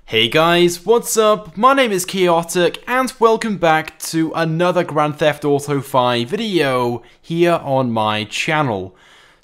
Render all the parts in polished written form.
Hey guys, what's up? My name is Chaotic and welcome back to another Grand Theft Auto 5 video here on my channel.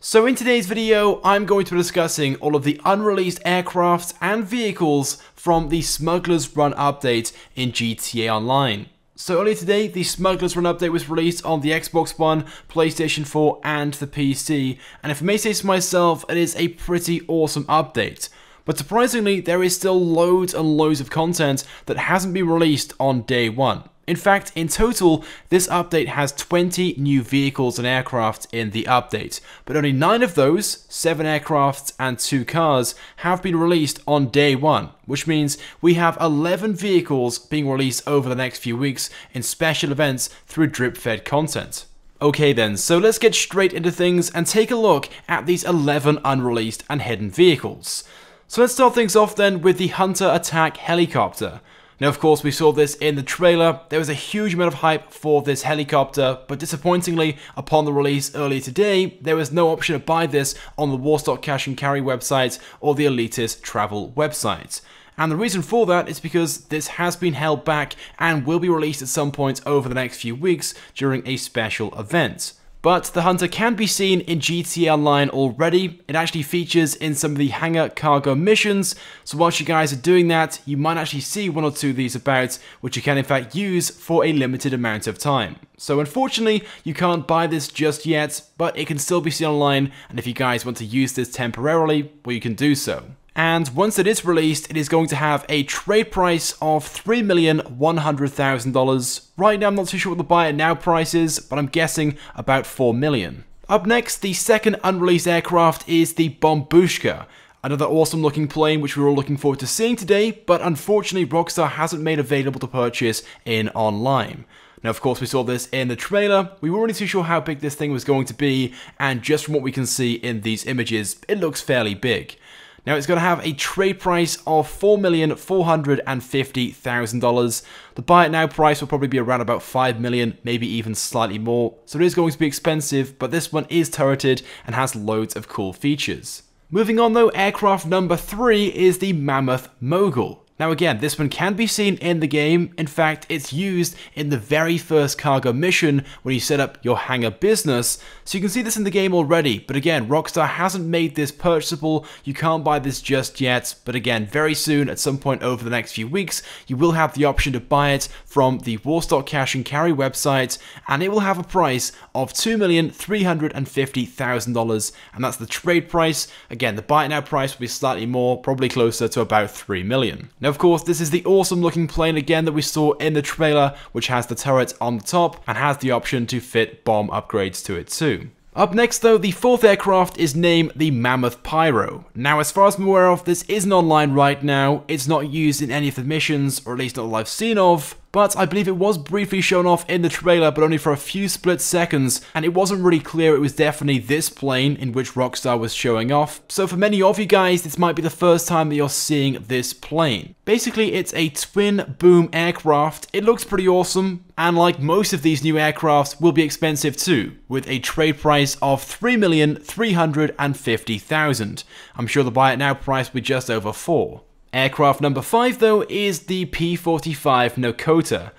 So in today's video, I'm going to be discussing all of the unreleased aircrafts and vehicles from the Smugglers Run update in GTA Online. So earlier today, the Smugglers Run update was released on the Xbox One, PlayStation 4 and the PC, and if I may say so myself, it is a pretty awesome update. But surprisingly, there is still loads and loads of content that hasn't been released on day one. In fact, in total, this update has 20 new vehicles and aircraft in the update, but only 9 of those, 7 aircrafts and 2 cars, have been released on day one, which means we have 11 vehicles being released over the next few weeks in special events through drip-fed content. Okay then, so let's get straight into things and take a look at these 11 unreleased and hidden vehicles. So let's start things off then with the Hunter Attack helicopter. Now of course we saw this in the trailer. There was a huge amount of hype for this helicopter, but disappointingly upon the release earlier today, there was no option to buy this on the Warstock Cash and Carry website or the Elitist travel website. And the reason for that is because this has been held back and will be released at some point over the next few weeks during a special event. But the Hunter can be seen in GTA Online already. It actually features in some of the hangar cargo missions, so whilst you guys are doing that, you might actually see 1 or 2 of these about, which you can in fact use for a limited amount of time. So unfortunately, you can't buy this just yet, but it can still be seen online, and if you guys want to use this temporarily, well, you can do so. And once it is released, it is going to have a trade price of $3,100,000. Right now, I'm not too sure what the buy it now price is, but I'm guessing about $4 million. Up next, the second unreleased aircraft is the Bombushka. Another awesome looking plane which we're all looking forward to seeing today, but unfortunately Rockstar hasn't made available to purchase in online. Now of course we saw this in the trailer, we weren't really too sure how big this thing was going to be, and just from what we can see in these images, it looks fairly big. Now it's going to have a trade price of $4,450,000. The buy it now price will probably be around about $5 million, maybe even slightly more. So it is going to be expensive, but this one is turreted and has loads of cool features. Moving on though, aircraft number 3 is the Mammoth Mogul. Now again, this one can be seen in the game. In fact, it's used in the very first cargo mission when you set up your hangar business. So you can see this in the game already, but again, Rockstar hasn't made this purchasable. You can't buy this just yet, but again, very soon, at some point over the next few weeks, you will have the option to buy it from the Warstock Cash and Carry website, and it will have a price of $2,350,000, and that's the trade price. Again, the buy it now price will be slightly more, probably closer to about $3 million. Now of course, this is the awesome looking plane again that we saw in the trailer, which has the turret on the top and has the option to fit bomb upgrades to it too. Up next though, the 4th aircraft is named the Mammoth Pyro. Now as far as I'm aware of, this isn't online right now, it's not used in any of the missions, or at least not that I've seen of, but I believe it was briefly shown off in the trailer, but only for a few split seconds, and it wasn't really clear it was definitely this plane in which Rockstar was showing off. So for many of you guys, this might be the first time that you're seeing this plane. Basically, it's a twin boom aircraft. It looks pretty awesome, and like most of these new aircrafts, will be expensive too, with a trade price of $3,350,000. I'm sure the buy it now price will be just over $4. Aircraft number 5 though is the P-45 Nakota.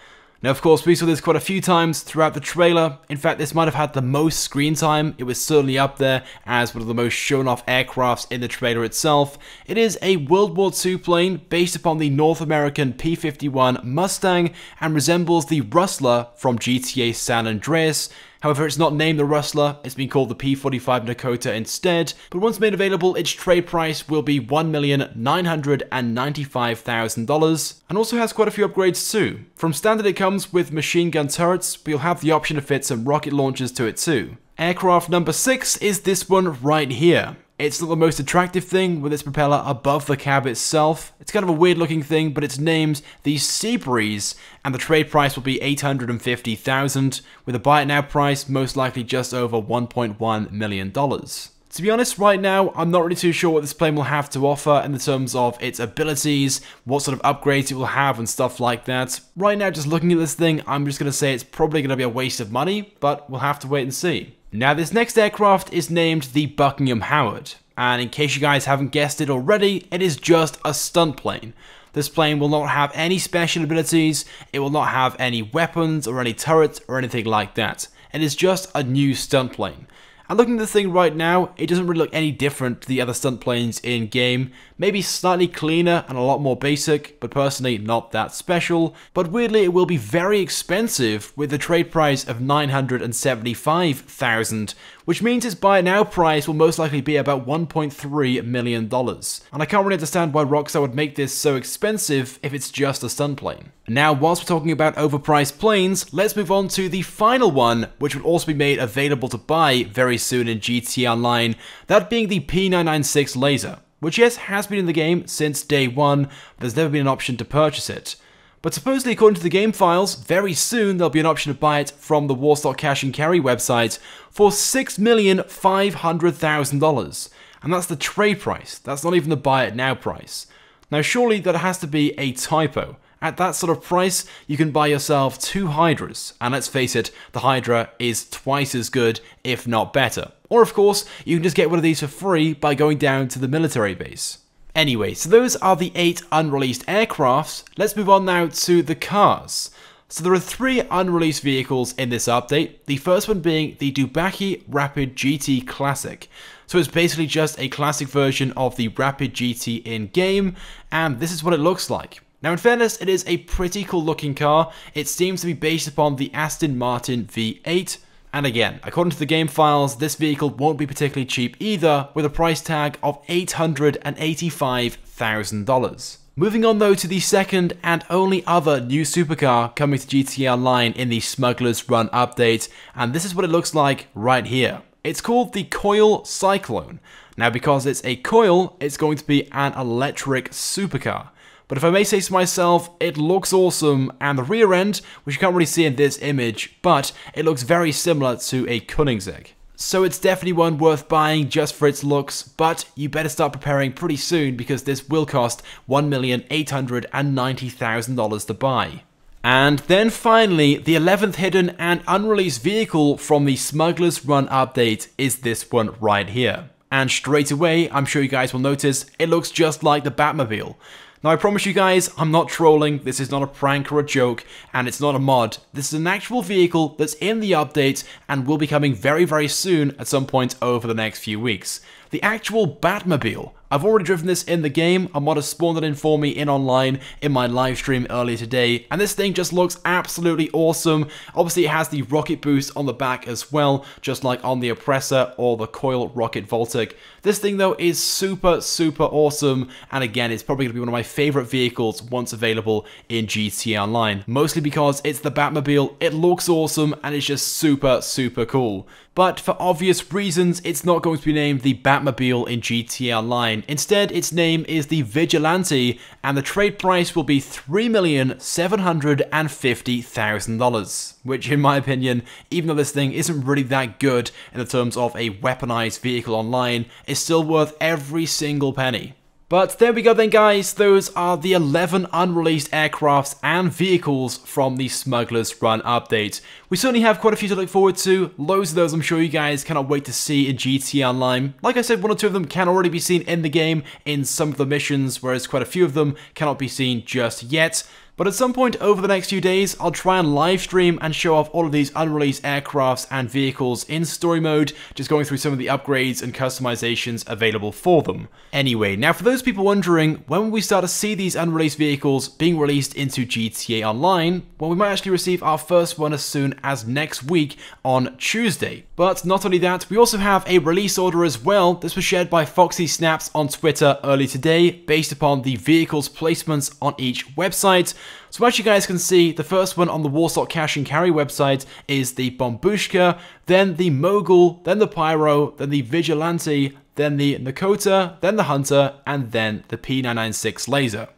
Now of course we saw this quite a few times throughout the trailer. In fact, this might have had the most screen time. It was certainly up there as one of the most shown off aircrafts in the trailer itself. It is a World War II plane based upon the North American P-51 Mustang and resembles the Rustler from GTA San Andreas. However, it's not named the Rustler, it's been called the P-45 Nakota instead, but once made available, its trade price will be $1,995,000, and also has quite a few upgrades too. From standard it comes with machine gun turrets, but you'll have the option to fit some rocket launchers to it too. Aircraft number 6 is this one right here. It's not the most attractive thing with its propeller above the cab itself. It's kind of a weird looking thing, but it's named the Seabreeze, and the trade price will be $850,000, with a buy it now price most likely just over $1.1 million. To be honest, right now, I'm not really too sure what this plane will have to offer in the terms of its abilities, what sort of upgrades it will have and stuff like that. Right now, just looking at this thing, I'm just going to say it's probably going to be a waste of money, but we'll have to wait and see. Now, this next aircraft is named the Buckingham Howard, and in case you guys haven't guessed it already, it is just a stunt plane. This plane will not have any special abilities, it will not have any weapons or any turrets or anything like that. It is just a new stunt plane. And looking at the thing right now, it doesn't really look any different to the other stunt planes in game. Maybe slightly cleaner and a lot more basic, but personally not that special. But weirdly, it will be very expensive with the trade price of $975,000, which means its buy it now price will most likely be about $1.3 million. And I can't really understand why Rockstar would make this so expensive if it's just a stunt plane. Now, whilst we're talking about overpriced planes, let's move on to the final one, which will also be made available to buy very soon in GTA Online, that being the P996 laser, which yes, has been in the game since day one, but there's never been an option to purchase it. But supposedly, according to the game files, very soon there'll be an option to buy it from the Warstock Cash and Carry website for $6,500,000. And that's the trade price, that's not even the buy it now price. Now surely that has to be a typo. At that sort of price, you can buy yourself 2 Hydras, and let's face it, the Hydra is twice as good, if not better. Or of course, you can just get one of these for free by going down to the military base. Anyway, so those are the 8 unreleased aircrafts. Let's move on now to the cars. So there are 3 unreleased vehicles in this update, the first one being the Ducati Rapid GT Classic. So it's basically just a classic version of the Rapid GT in-game, and this is what it looks like. Now in fairness, it is a pretty cool looking car. It seems to be based upon the Aston Martin V8. And again, according to the game files, this vehicle won't be particularly cheap either, with a price tag of $885,000. Moving on though to the second and only other new supercar coming to GTA Online in the Smugglers Run update, and this is what it looks like right here. It's called the Coil Cyclone. Now because it's a coil, it's going to be an electric supercar. But if I may say so myself, it looks awesome, and the rear end, which you can't really see in this image, but it looks very similar to a Koenigsegg. So it's definitely one worth buying just for its looks, but you better start preparing pretty soon because this will cost $1,890,000 to buy. And then finally, the 11th hidden and unreleased vehicle from the Smugglers Run update is this one right here. And straight away, I'm sure you guys will notice, it looks just like the Batmobile. Now I promise you guys, I'm not trolling, this is not a prank or a joke, and it's not a mod. This is an actual vehicle that's in the update and will be coming very, very soon at some point over the next few weeks. The actual Batmobile. I've already driven this in the game, a mod has spawned it in for me in online in my live stream earlier today, and this thing just looks absolutely awesome. Obviously it has the rocket boost on the back as well, just like on the Oppressor or the Coil Rocket Voltic. This thing though is super, super awesome, and again it's probably going to be one of my favourite vehicles once available in GTA Online. Mostly because it's the Batmobile, it looks awesome, and it's just super, super cool. But for obvious reasons, it's not going to be named the Batmobile in GTA Online. Instead, its name is the Vigilante, and the trade price will be $3,750,000. Which, in my opinion, even though this thing isn't really that good in the terms of a weaponized vehicle online, is still worth every single penny. But there we go then guys, those are the 11 unreleased aircrafts and vehicles from the Smugglers Run update. We certainly have quite a few to look forward to, loads of those I'm sure you guys cannot wait to see in GTA Online. Like I said, 1 or 2 of them can already be seen in the game in some of the missions, whereas quite a few of them cannot be seen just yet. But at some point over the next few days, I'll try and live stream and show off all of these unreleased aircrafts and vehicles in story mode, just going through some of the upgrades and customizations available for them. Anyway, now for those people wondering, when will we start to see these unreleased vehicles being released into GTA Online? Well, we might actually receive our first one as soon as next week on Tuesday. But not only that, we also have a release order as well. This was shared by Foxy Snaps on Twitter early today, based upon the vehicles placements on each website. So as you guys can see, the first one on the Warstock Cash and Carry website is the Bombushka, then the Mogul, then the Pyro, then the Vigilante, then the Nakota, then the Hunter, and then the P996 Laser.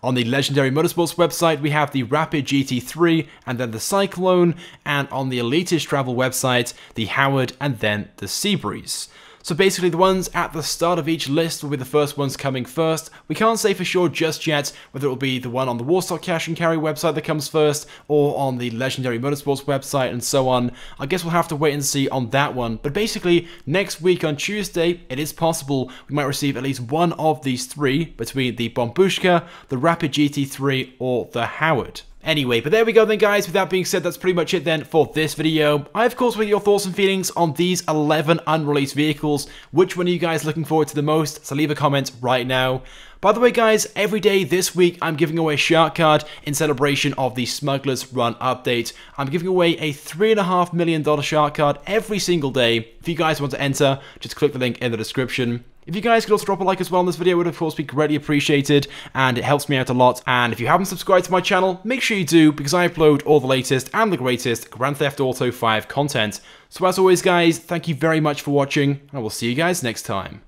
On the Legendary Motorsports website, we have the Rapid GT3 and then the Cyclone, and on the Elitist Travel website, the Howard and then the Seabreeze. So basically the ones at the start of each list will be the first ones coming first. We can't say for sure just yet whether it will be the one on the Warstock Cash and Carry website that comes first, or on the Legendary Motorsports website and so on. I guess we'll have to wait and see on that one. But basically, next week on Tuesday, it is possible we might receive at least one of these three between the Bombushka, the Rapid GT3, or the Howard. Anyway, but there we go then guys. With that being said, that's pretty much it then for this video. I of course want your thoughts and feelings on these 11 unreleased vehicles. Which one are you guys looking forward to the most? So leave a comment right now. By the way guys, every day this week I'm giving away a shark card in celebration of the Smugglers run update. I'm giving away a $3.5 million shark card every single day. If you guys want to enter, just click the link in the description. If you guys could also drop a like as well on this video, it would of course be greatly appreciated, and it helps me out a lot. And if you haven't subscribed to my channel, make sure you do, because I upload all the latest and the greatest Grand Theft Auto 5 content. So as always guys, thank you very much for watching, and I will see you guys next time.